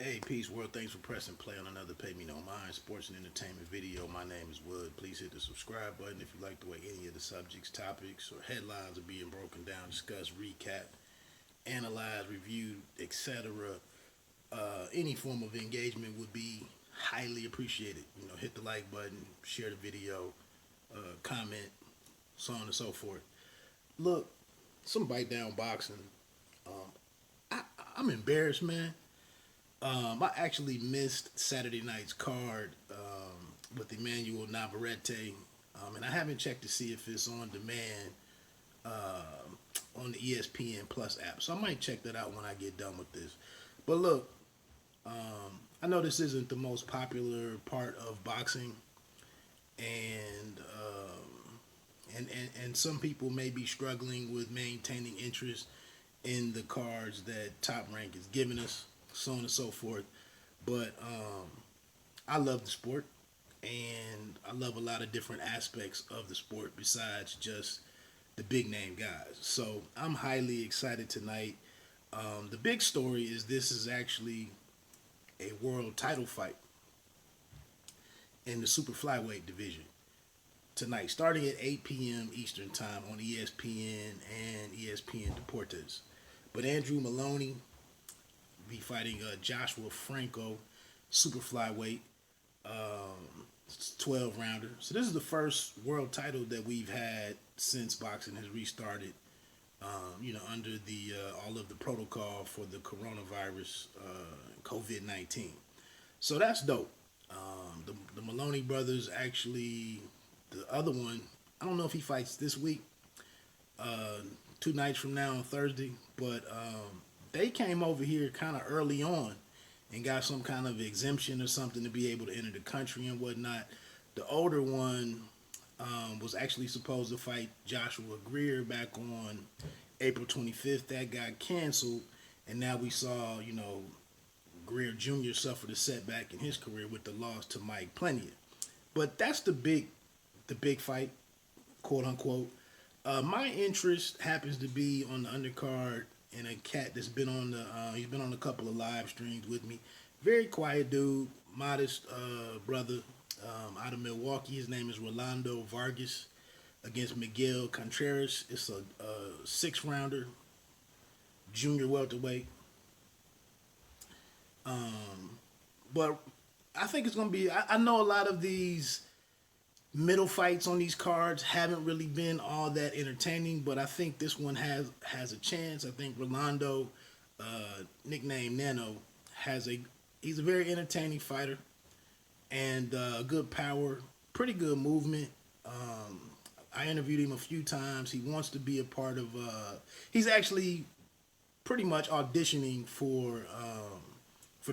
Hey, peace, world. Thanks for pressing play on another Pay Me No Mind sports and entertainment video. My name is Wood. Please hit the subscribe button if you like the way any of the subjects, topics, or headlines are being broken down, discussed, recap, analyzed, reviewed, etc. Any form of engagement would be highly appreciated. Hit the like button, share the video, comment, so on and so forth. Look, some bite down boxing. Um, I'm embarrassed, man. I actually missed Saturday night's card with Emmanuel Navarrete, and I haven't checked to see if it's on demand on the ESPN Plus app. So I might check that out when I get done with this. But look, I know this isn't the most popular part of boxing, and and some people may be struggling with maintaining interest in the cards that Top Rank is giving us, so on and so forth. But I love the sport, and I love a lot of different aspects of the sport besides just the big name guys. So I'm highly excited tonight. The big story is this is actually a world title fight in the super flyweight division tonight, starting at 8 p.m. Eastern Time on ESPN and ESPN Deportes. But Andrew Maloney be fighting Joshua Franco, super flyweight, 12 rounder. So this is the first world title that we've had since boxing has restarted. Under the all of the protocol for the coronavirus, COVID-19. So that's dope. The Maloney brothers actually, the other one, I don't know if he fights this week, 2 nights from now on Thursday, but they came over here kind of early on and got some kind of exemption or something to be able to enter the country and whatnot. The older one was actually supposed to fight Joshua Greer back on April 25th. That got canceled, and now we saw, Greer Jr. suffered a setback in his career with the loss to Mike Plenier. But that's the big fight, quote unquote. My interest happens to be on the undercard and a cat that's been on he's been on a couple of live streams with me. Very quiet dude, modest brother out of Milwaukee. His name is Rolando Vargas against Miguel Contreras. It's a 6 rounder, junior welterweight. But I think it's going to be, I know a lot of these middle fights on these cards haven't really been all that entertaining, but I think this one has a chance. I think Rolando, nicknamed Nano, he's a very entertaining fighter and good power, pretty good movement. I interviewed him a few times. He wants to be a part of. He's actually pretty much auditioning for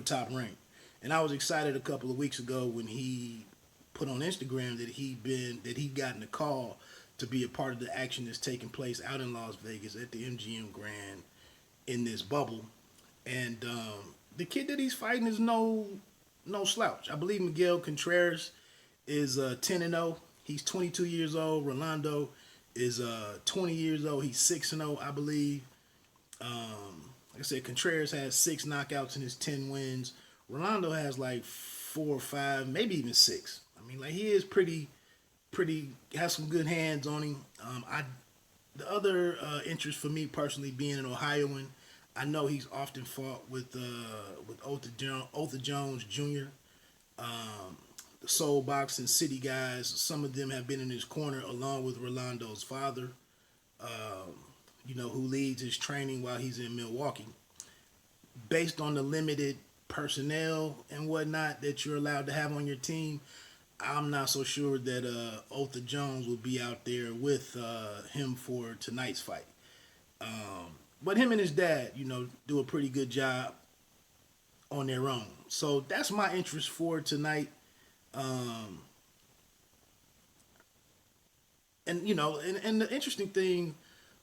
Top Rank, and I was excited a couple of weeks ago when he put on Instagram that he'd gotten a call to be a part of the action that's taking place out in Las Vegas at the MGM Grand in this bubble. And the kid that he's fighting is no slouch. I believe Miguel Contreras is 10-0. He's 22 years old. Rolando is 20 years old. He's 6-0, I believe. Like I said, Contreras has 6 knockouts in his 10 wins. Rolando has like 4 or 5, maybe even 6. I mean, like, he is pretty, has some good hands on him. The other interest for me personally, being an Ohioan, I know he's often fought with Otha Jones Jr., the Soul Boxing City guys. Some of them have been in his corner along with Rolando's father, who leads his training while he's in Milwaukee. Based on the limited personnel and whatnot that you're allowed to have on your team, I'm not so sure that Otha Jones will be out there with him for tonight's fight. But him and his dad, do a pretty good job on their own. So that's my interest for tonight. And the interesting thing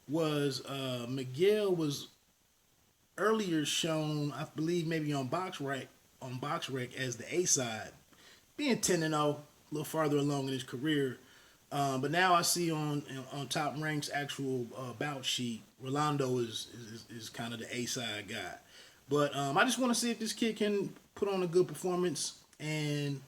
was Miguel was earlier shown, I believe, maybe on BoxRec as the A side, being 10-0, a little farther along in his career. But now I see on Top Rank's actual bout sheet, Rolando is kind of the A side guy. But I just want to see if this kid can put on a good performance and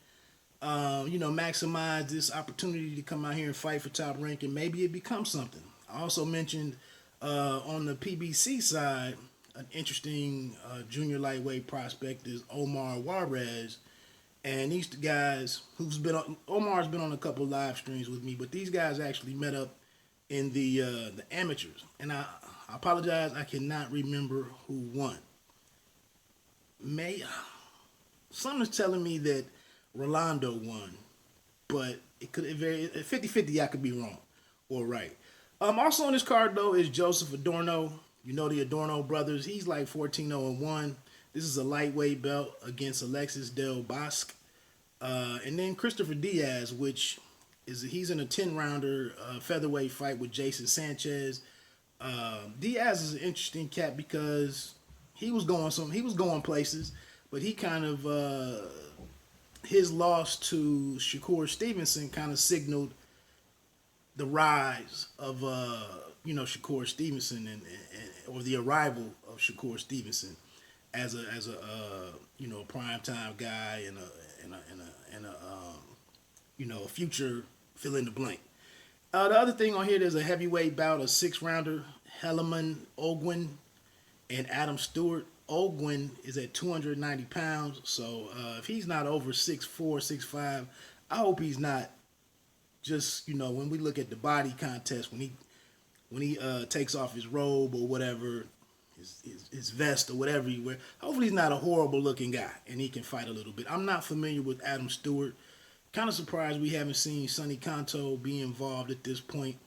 maximize this opportunity to come out here and fight for top rank, and maybe it becomes something. I also mentioned on the PBC side, an interesting junior lightweight prospect is Omar Juarez. And these guys, Omar's been on a couple live streams with me, but these guys actually met up in the amateurs. And I apologize, I cannot remember who won. Something's telling me that Rolando won, but it could vary 50-50. I could be wrong or right. Also on this card though is Joseph Adorno. You know the Adorno brothers. He's like 14-0-1. This is a lightweight belt against Alexis Del Bosque. And then Christopher Diaz, he's in a 10-rounder featherweight fight with Jason Sanchez. Diaz is an interesting cat because he was going places, but he kind of his loss to Shakur Stevenson kind of signaled the rise of Shakur Stevenson or the arrival of Shakur Stevenson as a primetime guy and a future fill in the blank. The other thing on here, there's a heavyweight bout, a 6-rounder, Helaman Ogwin and Adam Stewart. Ogwin is at 290 pounds, so if he's not over 6'4", 6'5", I hope he's not just, when we look at the body contest, when he takes off his robe or whatever, his vest or whatever he wears, hopefully he's not a horrible looking guy and he can fight a little bit. I'm not familiar with Adam Stewart. Kind of surprised we haven't seen Sonny Kanto be involved at this point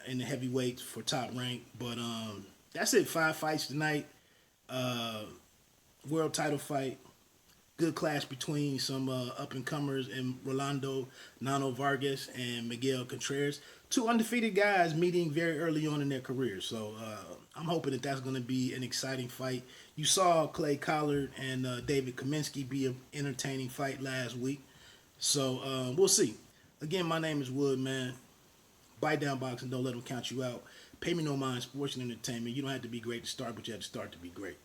in the heavyweights for top rank. But that's it. 5 fights tonight. World title fight. Good clash between some up-and-comers in Rolando, Nano Vargas, and Miguel Contreras. 2 undefeated guys meeting very early on in their careers. So I'm hoping that that's going to be an exciting fight. You saw Clay Collard and David Kaminsky be an entertaining fight last week. So we'll see. Again, my name is Wood, man. Bite down boxing. Don't let them count you out. Pay me no mind. Sports and entertainment. You don't have to be great to start, but you have to start to be great.